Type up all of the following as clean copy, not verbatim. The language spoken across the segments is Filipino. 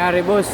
nangyari, boss?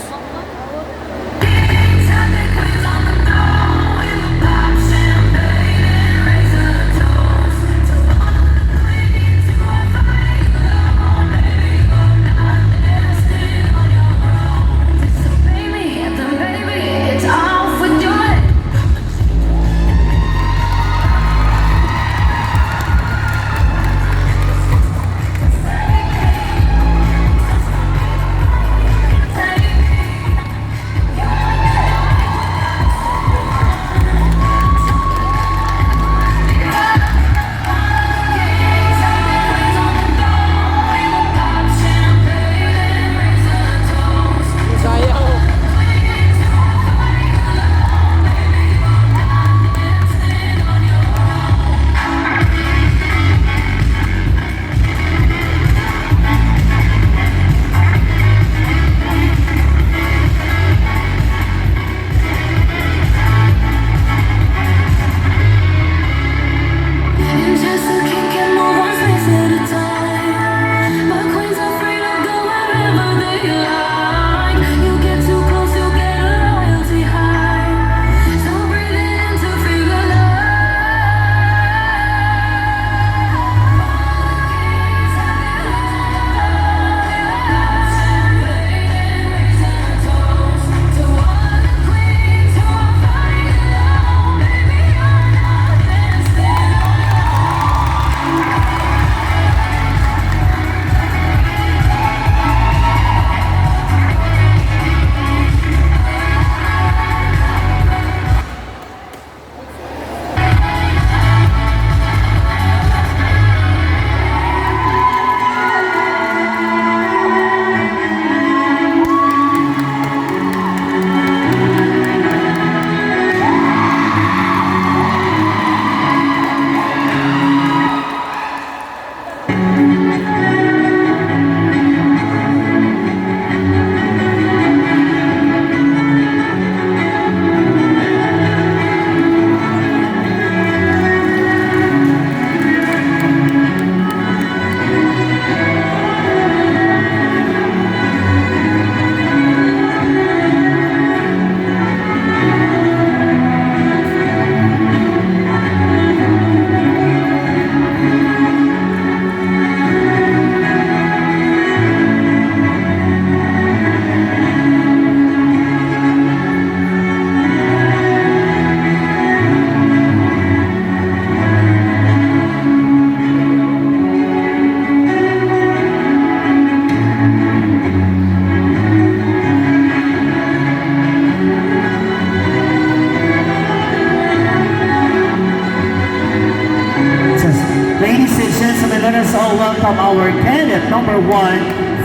Let us all welcome our candidate number 1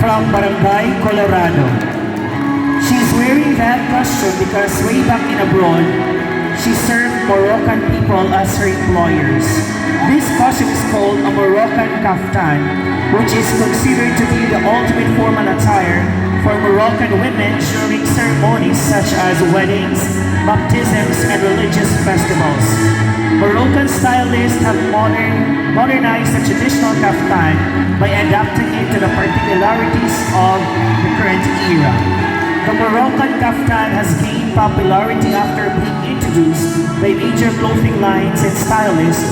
from Barangay Colorado. She's wearing that costume because way back in abroad, she served Moroccan people as her employers. This costume is called a Moroccan kaftan, which is considered to be the ultimate formal attire for Moroccan women during ceremonies such as weddings, baptisms, and religious festivals. Moroccan stylists have modernized the traditional kaftan by adapting it to the particularities of the current era. The Moroccan kaftan has gained popularity after being introduced by major clothing lines and stylists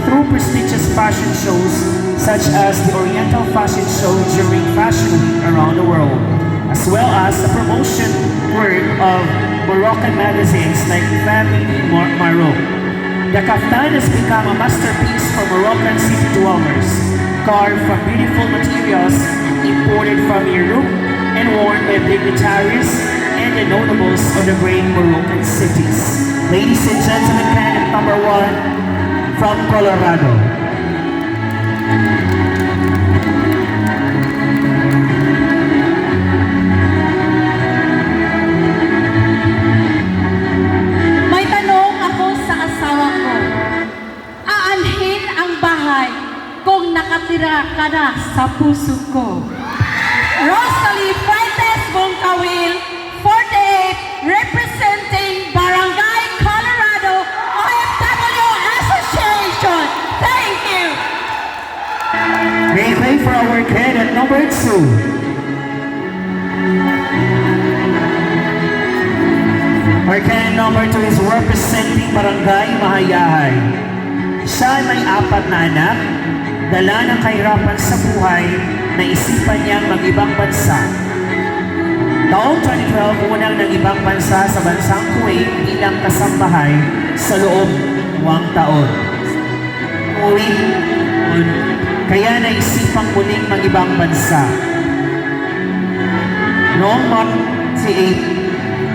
through prestigious fashion shows such as the Oriental Fashion Show during Fashion Week around the world, as well as the promotion work of Moroccan magazines like Family Maroc. The kaftan has become a masterpiece for Moroccan city dwellers, carved from beautiful materials imported from Europe and worn by dignitaries and the notables of the great Moroccan cities. Ladies and gentlemen, candidate number 1 from Colorado. Nakatira ka na sa puso ko. Rosalie Fuentes Bongkawil, 48, representing Barangay Colorado OFW Association. Thank you. May I play for our candidate number 2. number 2 is representing Barangay Mahayahay. Siya ay may 4 na anak, dala ng kahirapan sa buhay, naisipan niyang mag-ibang bansa. Taong 2012, unang nag-ibang bansa sa bansang Kuwait bilang kasambahay sa loob ng 1 taon. Uwi, kaya naisipang muling mag-ibang bansa. Noong March 8,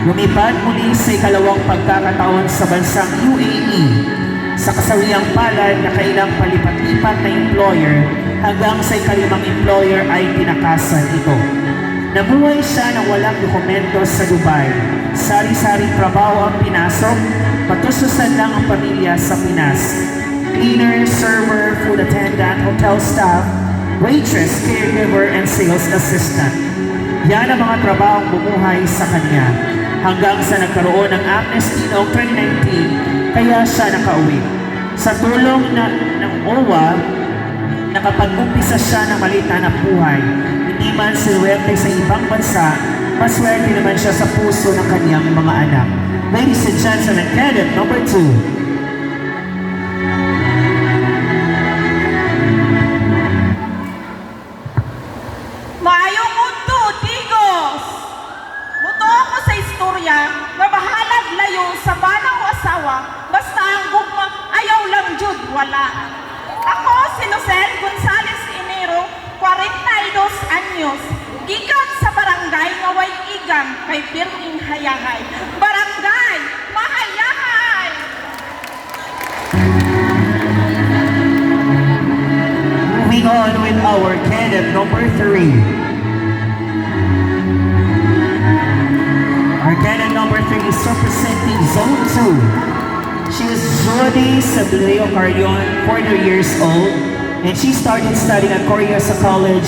lumipad muli sa ikalawang pagkakataon sa bansang UAE sa kasawiyang palad na kailang palipat-lipat na employer hanggang sa ikalimang employer ay tinakasan ito. Nabuhay siya ng walang dokumento sa Dubai. Sari-saring trabaho ang pinasok, patususan lang ang pamilya sa Pinas. Cleaner, server, food attendant, hotel staff, waitress, caregiver, and sales assistant. Yan ang mga trabahong bumuhay sa kanya hanggang sa nagkaroon ng amnesty noong 2019 kaya siya nakauwi. Sa tulong ng OWA, nakapag-umpisa siya ng maliit na buhay. Hindi man sinuwerte sa ibang bansa, maswerte naman siya sa puso ng kanyang mga anak. Ladies and gentlemen, candidate number 2. Maayong mundo, Tigos! Muto ako sa istorya nga bahalag layo sa banang asawa basta ang gugma ayaw lang jud wala. Ako si Lucel Gonzales Enero, 42 anyos. Gikan sa barangay nga way igang kay Birning Hayahay. Barangay Mahayahay! Moving on with our candidate number 3. Our candidate number 3 is representing Zone 2. She is Jody Sableo Carrion, 40 years old, and she started studying at Coriosa College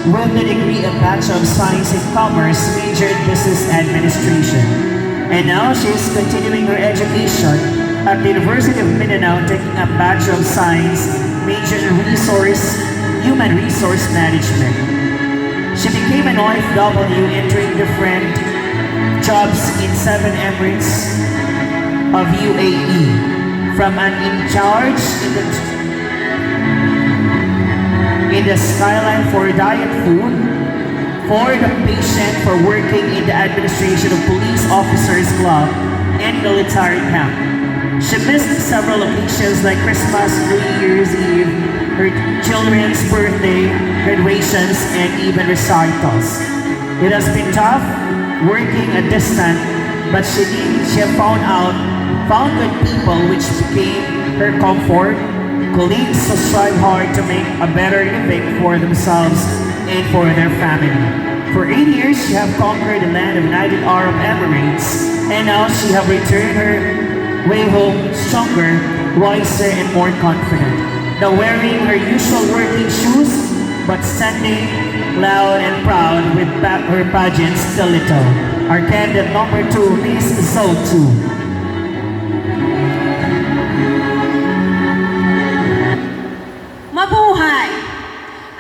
with the degree of Bachelor of Science in Commerce, major in Business Administration. And now she is continuing her education at the University of Mindanao, taking a Bachelor of Science, major in Human Resource Management. She became an OFW, entering different jobs in 7 Emirates of UAE, from an in-charge in the skyline for diet food, for the patient for working in the administration of police officers club and military camp. She missed several occasions like Christmas, New Year's Eve, her children's birthday, graduations, and even recitals. It has been tough working a distance, but she found good people which became her comfort, colleagues who strive hard to make a better living for themselves and for their family. For 8 years, she have conquered the land of United Arab Emirates, and now she have returned her way home stronger, wiser, and more confident. Now wearing her usual working shoes, but standing loud and proud with her pageant stiletto. Our candidate number 2, Miss Zone 2. Mabuhay!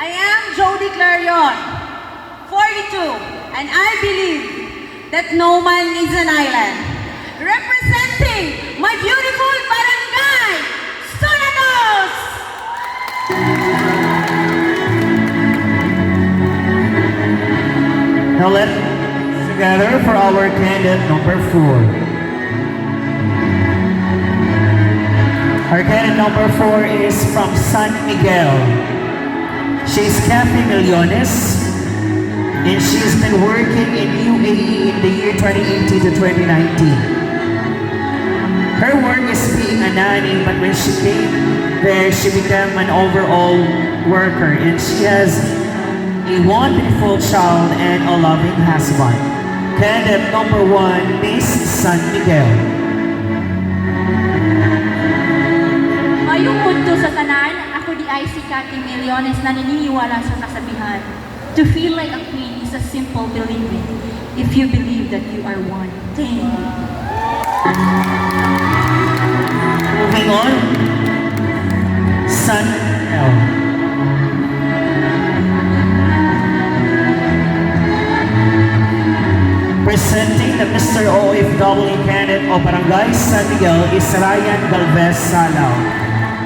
I am Jody Clarion, 42, and I believe that no man is an island. Representing my beautiful barangay, Sonados! Now let's together for our candidate number 4. Our candidate number 4 is from San Miguel. She's Kathy Millones, and she's been working in UAE in the year 2018 to 2019. Her work is being a nanny, but when she came there, she became an overall worker, and she has a wonderful child and a loving husband. Candidate number 1, Miss San Miguel. Mayong mundo sa tanan, ako di ay si Cathy Millones na naniniwala sa kasabihan. To feel like a queen is a simple believing if you believe that you are one. Thank you. Moving on, San Miguel. Presenting the Mr. OFW candidate of Barangay San Miguel is Ryan Galvez Salao.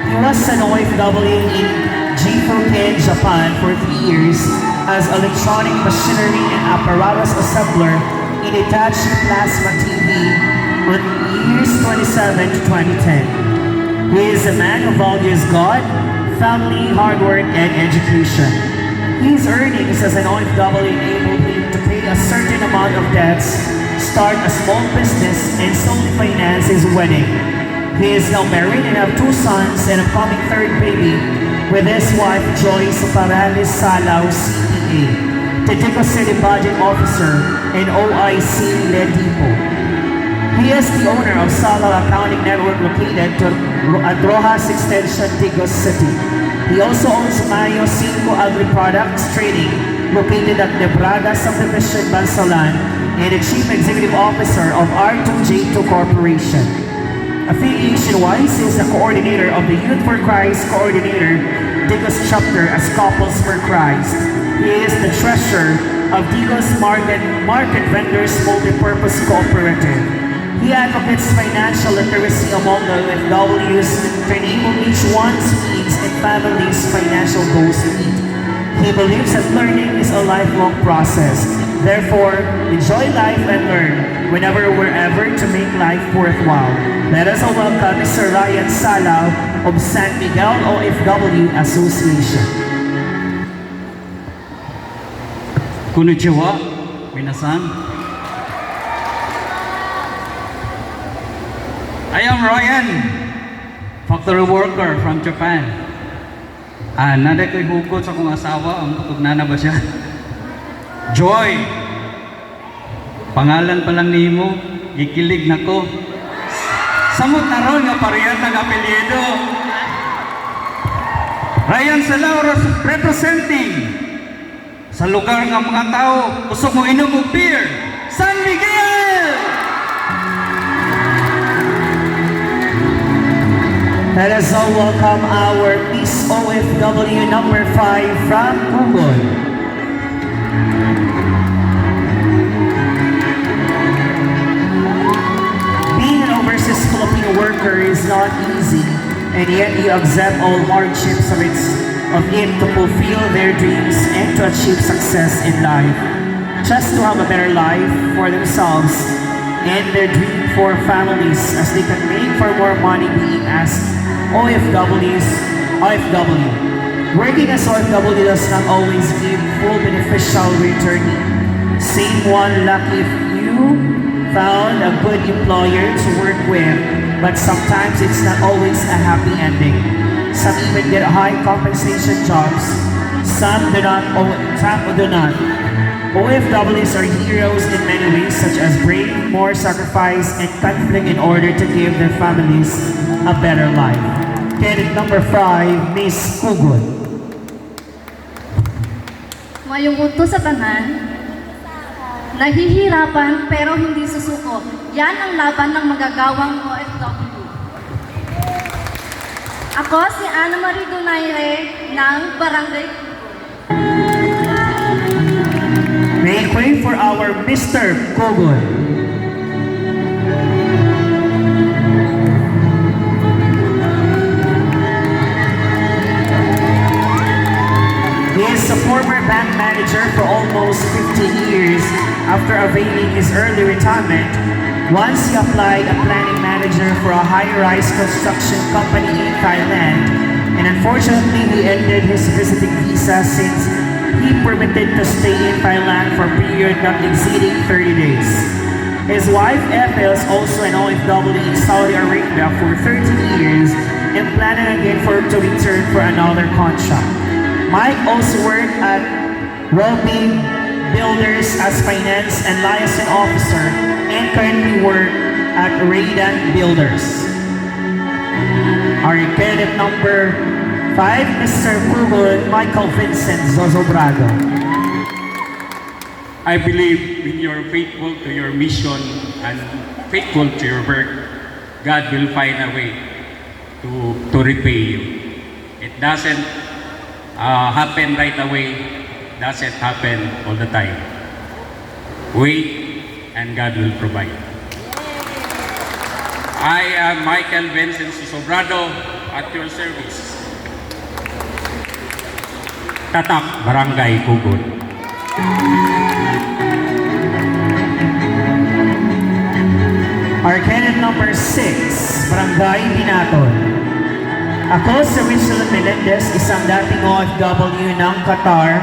He was an OFW in Jifuken, Japan for 3 years as electronic machinery and apparatus assembler in Hitachi Plasma TV on years 27 to 2010. He is a man who values God, family, hard work, and education. His earnings as an OFW enabled him to pay a certain amount of debts, start a small business, and solely finance his wedding. He is now married and have 2 sons and a coming 3rd baby with his wife Joyce Parales Salao, CPA, Titico City Budget Officer, and OIC Ledipo. He is the owner of Salao Accounting Network located at Rojas Extension, Tigos City. He also owns Mayo 5 Agri Products Trading located at Nebraga Subdivision, Bansalan, and the Chief Executive Officer of R2J2 Corporation. Affiliation-wise, he is the coordinator of the Youth for Christ Coordinator, Digos Chapter as Couples for Christ. He is the treasurer of Digos Market Vendors Multipurpose Cooperative. He advocates financial literacy among the OFWs to enable each one's needs and family's financial goals to meet. He believes that learning is a lifelong process. Therefore, enjoy life and learn whenever, wherever to make life worthwhile. Let us all welcome Mr. Ryan Salao of San Miguel OFW Association. Konnichiwa, minasan. I am Ryan, factory worker from Japan. Naday ko'y hukot sa akong asawa, ang tugnana ba siya? Joy! Pangalan pa lang nimo, ikilig na ko. Samot na ron nga parehas ng apelyido. Ryan Salao representing sa lugar ng mga tao, gusto mo inom og beer, San Miguel! Let us all welcome our Miss OFW number 5 from Google. Being an overseas Filipino worker is not easy, and yet you accept all hardships of it to fulfill their dreams and to achieve success in life. Just to have a better life for themselves and their dream for families as they can make for more money being as OFW. Working as OFW does not always give full beneficial return. Same one lucky if you found a good employer to work with, but sometimes it's not always a happy ending. Some even get high compensation jobs. Some do not. OFWs are heroes in many ways, such as brave, more sacrifice, and conflict in order to give their families a better life. Candidate number 5, Miss Kugon. Mayong uto sa tanan, nahihirapan pero hindi susuko. Yan ang laban ng magagawang OFW. Ako si Ana Marie Donaire ng Barangay May I pray for our Mr. Kugon. He is a former bank manager for almost 15 years. After availing his early retirement, once he applied a planning manager for a high-rise construction company in Thailand, and unfortunately he ended his visiting visa since he permitted to stay in Thailand for a period not exceeding 30 days. His wife Ethel is also an OFW in Saudi Arabia for 13 years and planning again for to return for another contract. Mike also worked at Wellbeing Builders as finance and liaison officer and currently work at Raydan Builders. Our candidate number 5, Mr. Kugon Michael Vincent Zozobrado. I believe when you're faithful to your mission and faithful to your work, God will find a way to repay you. It doesn't happen right away, doesn't happen all the time. Wait and God will provide. I am Michael Vincent Sobrado at your service. Tatak, Barangay Kugon. Our candidate number 6, Barangay Binaton. Ako si Rizal Melendez, isang dating OFW ng Qatar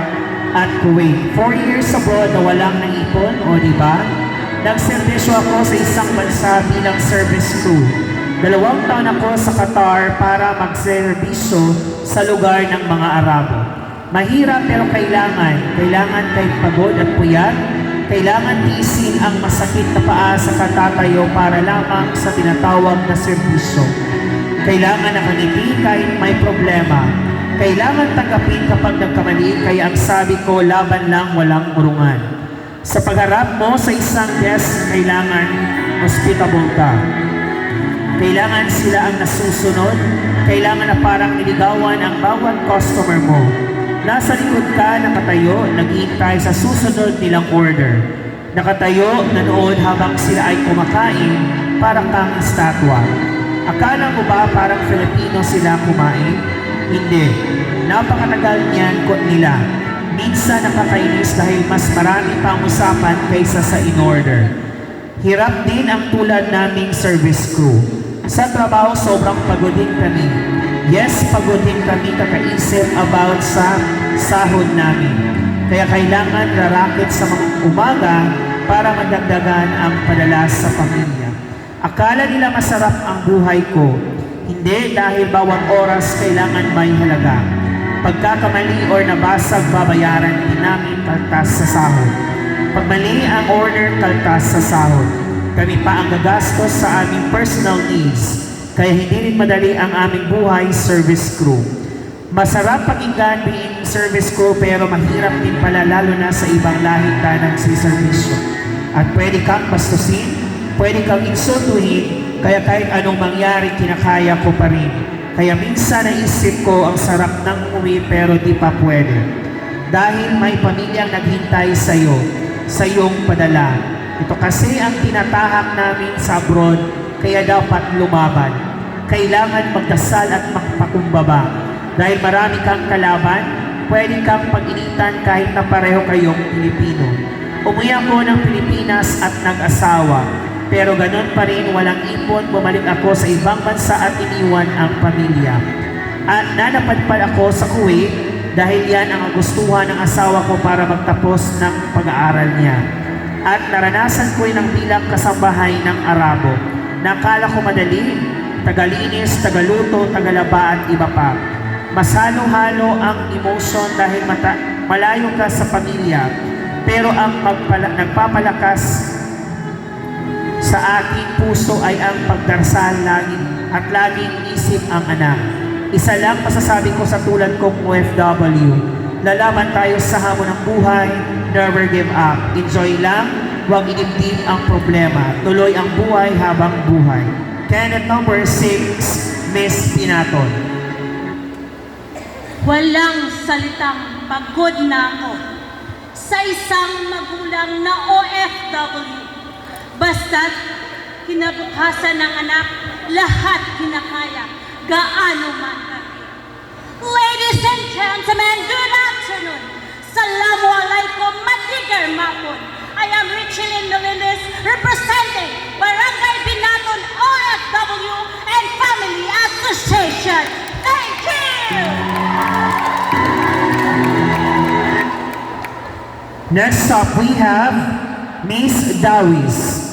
at Kuwait. 4 years abroad na walang naipon, o diba? Nagserbisyo ako sa isang bansa bilang service crew. 2 taon ako sa Qatar para magserbisyo sa lugar ng mga Arabo. Mahirap pero kailangan kahit pagod at puyat, kailangan tiisin ang masakit na paa sa katatayo para lamang sa tinatawag na serbisyo. Kailangan nakangiti kahit may problema. Kailangan tanggapin kapag nagkamali, kaya ang sabi ko, laban lang, walang urungan. Sa pagharap mo sa isang guest, kailangan hospitable ka. Kailangan sila ang nasusunod. Kailangan na parang niligawan ang bawat customer mo. Nasa likod ka, nakatayo, naghihintay sa susunod nilang order. Nakatayo, nanood habang sila ay kumakain, parang kang estatwa. Akala mo ba parang Filipino sila kumain? Hindi. Napakatagal niyan nila. Minsan nakakainis dahil mas marami pang usapan kaysa sa in-order. Hirap din ang tulad naming service crew. Sa trabaho, sobrang pagod din kami. Yes, pagod din kami kakaisip about sa sahod namin. Kaya kailangan rarakit sa mga umaga para madagdagan ang padala sa pamilya. Akala nila masarap ang buhay ko. Hindi, dahil bawat oras kailangan may halaga. Pagkakamali or nabasag, babayaran din namin kaltas sa sahod. Pag mali ang order, kaltas sa sahod. Kami pa ang gagastos sa aming personal needs. Kaya hindi rin madali ang aming buhay service crew. Masarap pakinggan being service crew pero mahirap din pala lalo na sa ibang lahing ka ng servisyo. At pwede kang bastusin, pwede kang insultuhin, kaya kahit anong mangyari, kinakaya ko pa rin. Kaya minsan naisip ko ang sarap ng umuwi pero di pa pwede. Dahil may pamilyang naghintay sa'yo, sa iyong padala. Ito kasi ang tinatahak namin sa abroad, kaya dapat lumaban. Kailangan magdasal at magpakumbaba. Dahil marami kang kalaban, pwede kang pag-initan kahit na pareho kayong Pilipino. Umuwi ako ng Pilipinas at nag-asawa. Pero ganun pa rin, walang ipon, bumalik ako sa ibang bansa at iniwan ang pamilya. At nanapadpad ako sa Kuwait dahil yan ang gustuhan ng asawa ko para magtapos ng pag-aaral niya. At naranasan ko rin ang bilang kasambahay ng Arabo. Nakala ko madali, tagalinis, tagaluto, tagalaba at iba pa. Masalo-halo ang emotion dahil malayo ka sa pamilya. Pero ang nagpapalakas sa aking puso ay ang pagdarasal at laging isip ang anak. Isa lang masasabi ko sa tulad kong OFW, lalaban tayo sa hamon ng buhay, never give up. Enjoy lang, huwag idibdib ang problema. Tuloy ang buhay habang buhay. Candidate number 6, Miss Binaton. Walang salitang pagod na ako sa isang magulang na OFW. Basta't kinabukasan ng anak, lahat kinakaya, gaano man kami. Ladies and gentlemen, good afternoon. Salamu alaikum, matigar mapon. I am Richelyn Melendez, representing Barangay Binaton OFW and Family Association. Thank you! Next up, we have Miss Dawis.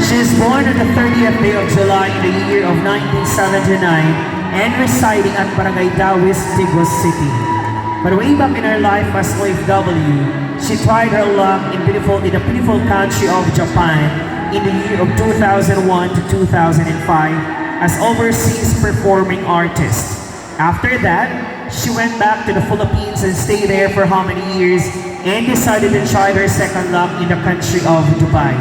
She is born on the 30th day of July in the year of 1979 and residing at Barangay Dawis, Tigos City. But way back in her life as OFW, she tried her luck in the beautiful country of Japan in the year of 2001 to 2005 as overseas performing artist. After that, she went back to the Philippines and stayed there for how many years and decided to try her second luck in the country of Dubai.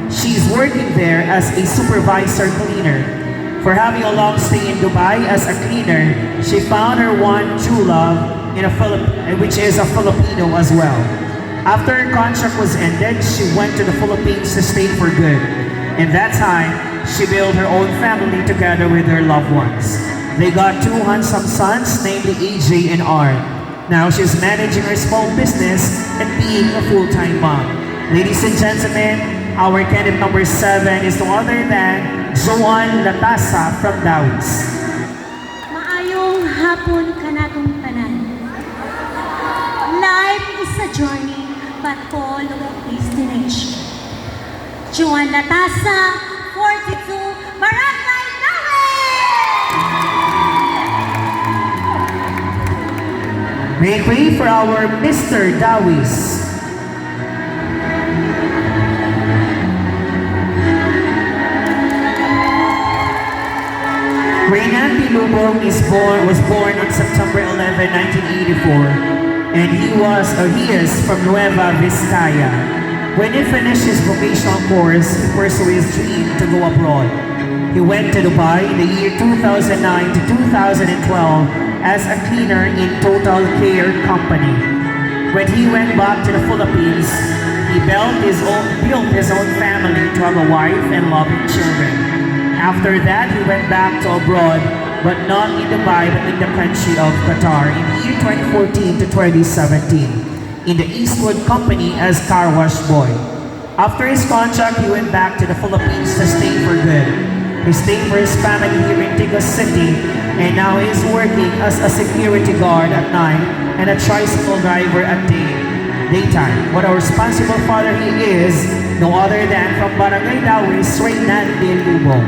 She's working there as a supervisor cleaner. For having a long stay in Dubai as a cleaner, she found her one true love which is a Filipino as well. After her contract was ended, she went to the Philippines to stay for good. In that time, she built her own family together with her loved ones. They got two handsome sons, namely AJ and Art. Now she's managing her small business and being a full-time mom. Ladies and gentlemen, our candidate number 7 is no other than Joan Latasa from Dawis. Maayong hapon kanatong tanan. Life is a journey, but full of destination. Joan Latasa, 42, Barangay Dawit! May we pray for our Mr. Dawis. Reynaldo Lubong was born on September 11, 1984, and he is from Nueva Vizcaya. When he finished his vocational course, he pursued his dream to go abroad. He went to Dubai in the year 2009 to 2012 as a cleaner in Total Care Company. When he went back to the Philippines, he built his own family to have a wife and loving children. After that, he went back to abroad, but not in Dubai, but in the country of Qatar in the year 2014 to 2017 in the Eastwood Company as car wash boy. After his contract, he went back to the Philippines to stay for good. He stayed for his family here in Tigo City, and now he is working as a security guard at night and a tricycle driver at daytime. What a responsible father he is, no other than from Barangay Dawis, Reynaldo Lubong.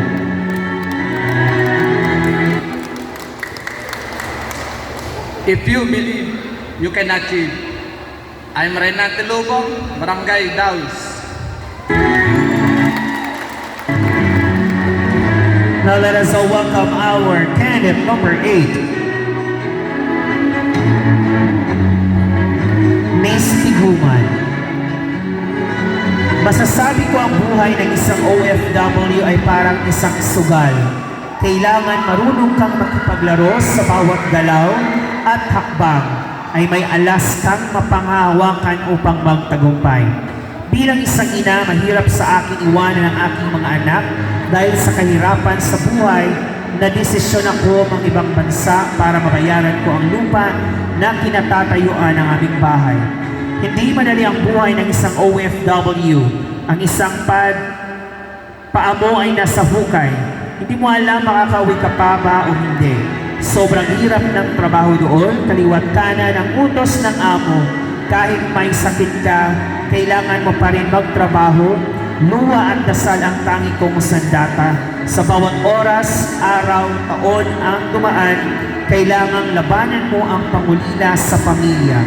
If you believe you can achieve, I'm Reynaldo Lubong, Barangay Dawis. Now let us all welcome our candidate number 8, Miss Tiguman. Masasabi ko ang buhay ng isang OFW ay parang isang sugal. Kailangan marunong kang makipaglaro sa bawat galaw at hakbang ay may alas kang mapangahawakan upang magtagumpay. Bilang isang ina, mahirap sa akin iwanan ang aking mga anak dahil sa kahirapan sa buhay na desisyon ako ng ibang bansa para mabayaran ko ang lupa na kinatatayuan ng aming bahay. Hindi madali ang buhay ng isang OFW. Ang isang paa mo ay nasa hukay. Hindi mo alam makakauwi ka pa ba o hindi. Sobrang hirap ng trabaho doon, kaliwat kanan ang utos ng amo. Kahit may sakit ka, kailangan mo pa rin magtrabaho. Luha at dasal ang tangi kong sandata. Sa bawat oras, araw, taon ang dumaan, kailangang labanan mo ang pangulila sa pamilya.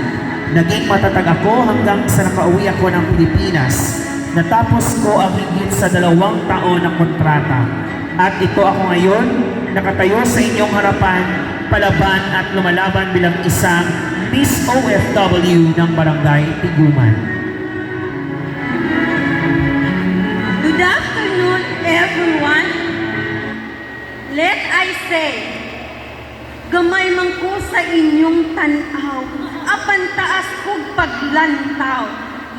Naging matatag ako hanggang sa nakauwi ako ng Pilipinas. Natapos ko ang higit sa 2 taon na kontrata. At ito ako ngayon, nakatayo sa inyong harapan, palaban at lumalaban bilang isang Miss OFW ng Barangay Tiguman. Good afternoon, everyone. Let I say, gamay man ko sa inyong tanaw, apan taas kog paglantaw.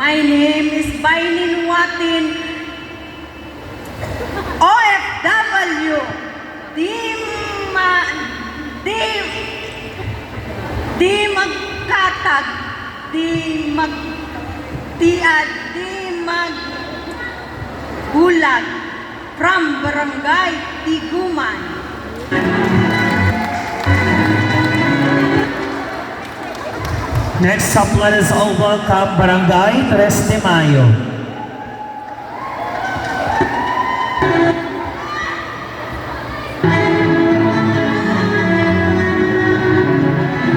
My name is Bainin Watin, OFW. Di magkatag, di magtiad, di magbulag, from Barangay Tiguman. Next up, let us all welcome Barangay 3 de Mayo.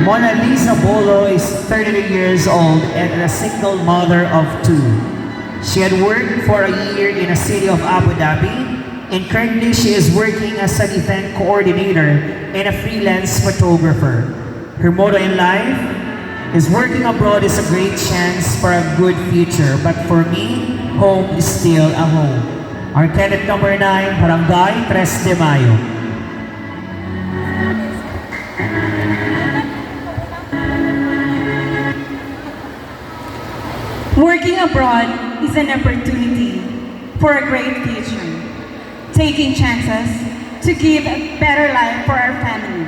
Mona Lisa Bolo is 33 years old and a single mother of 2. She had worked for a year in the city of Abu Dhabi, and currently she is working as an event coordinator and a freelance photographer. Her motto in life is working abroad is a great chance for a good future, but for me, home is still a home. Our candidate number 9, Barangay 3 de Mayo. Working abroad is an opportunity for a great future. Taking chances to give a better life for our family.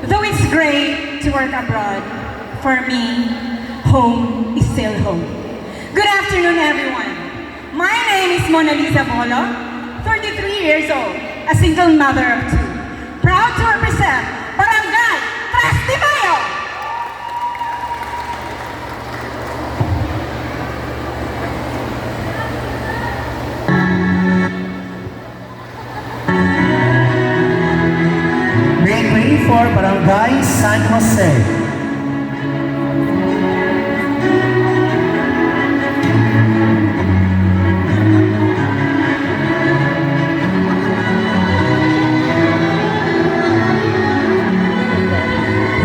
Though it's great to work abroad, for me, home is still home. Good afternoon, everyone. My name is Mona Lisa Bolo, 33 years old, a single mother of two. Proud to represent Barangay Trastimayo. Make way for Barangay San Jose.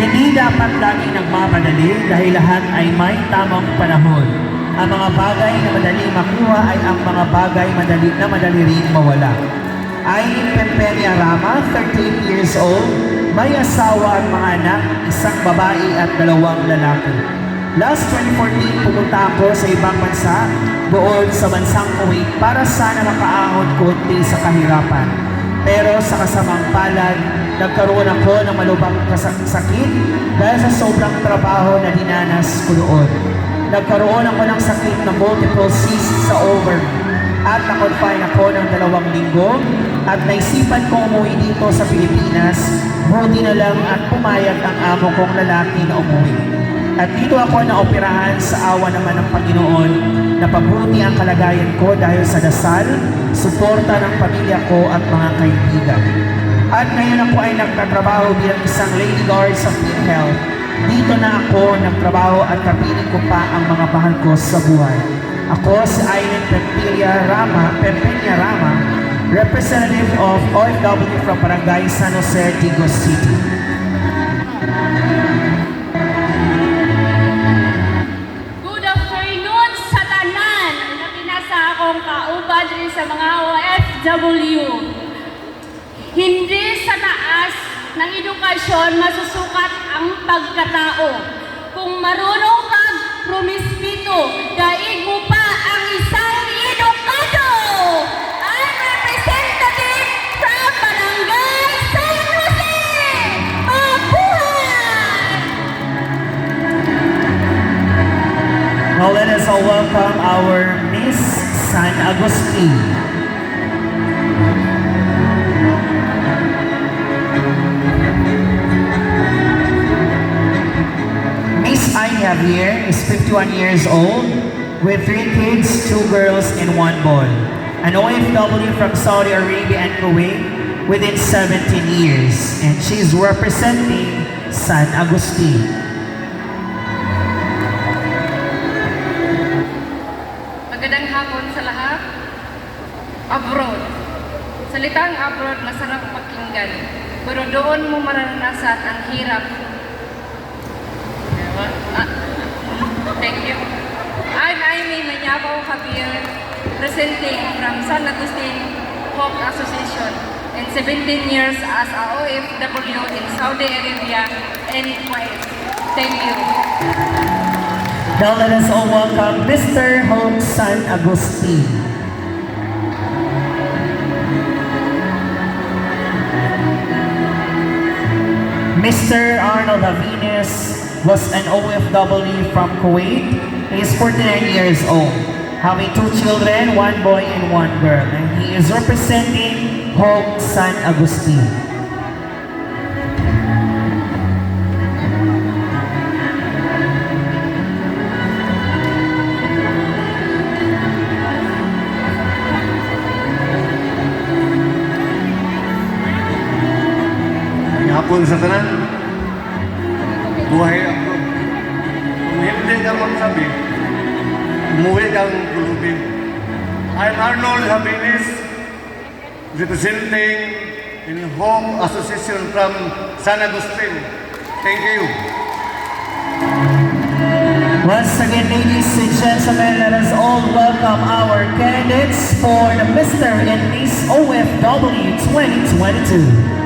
Hindi dapat laging nagmamadali dahil lahat ay may tamang panahon. Ang mga bagay na madali makuha ay ang mga bagay na madali rin mawala. Aileen Pempeña Rama, 38 years old, may asawa at mga anak, isang babae at 2 lalaki. Last 2014, pumunta ako sa ibang bansa, doon sa bansang Kuwait para sana makaahon konti sa kahirapan. Pero sa kasamang palad, nagkaroon ako ng malubhang sakit dahil sa sobrang trabaho na dinanas ko doon. Nagkaroon ako ng sakit na multiple cysts sa ovary at na-confine ako ng 2 linggo at naisipan kong umuwi dito sa Pilipinas. Buti na lang at pumayag ang amo kong lalaki na umuwi. At dito ako naoperahan sa awa naman ng Panginoon na pabuti ang kalagayan ko dahil sa dasal, suporta ng pamilya ko at mga kaibigan. At ngayon ako ay nagtatrabaho bilang isang lady guard sa PhilHealth. Dito na ako nagtrabaho at kapiling ko pa ang mga mahal ko sa buhay. Ako si Aileen Pempeña Rama, representative of OFW from Barangay San Jose, Digos City. Good afternoon sa tanan na pinasa akong kauban rin sa mga OFW. Hindi sa taas ng edukasyon masusukat ang pagkatao. Kung marunong kag promispito, daig mo pa ang isang edukado. I'm representative from Barangay San Jose. Mabuhay! Now let us all welcome our Miss San Agustin. Miss Ay Javier is 51 years old with 3 kids, 2 girls and 1 boy. An OFW from Saudi Arabia and Kuwait within 17 years, and she's representing San Agustin. Magandang hapon sa lahat. Abroad. Salitang abroad masarap pakinggan. Pero doon mo maranasan ang hirap. Thank you. I'm Aimee Manyabaw Javier, presenting from San Agustin Hope Association and 17 years as a OFW in Saudi Arabia and Kuwait. Thank you. Now let us all welcome Mr. Hope San Agustin. Mr. Arnold Avines was an OFW from Kuwait. He is 49 years old, having 2 children, 1 boy and 1 girl, and he is representing Hope San Agustin. Hapon sa tanan, buhay ako. Kung hindi ka magsabi, umuwi kang kulubin. I'm Arnold Havines, representing in Home Association from San Agustin. Thank you. Once again, ladies and gentlemen, let us all welcome our candidates for the Mr. and Miss OFW 2022.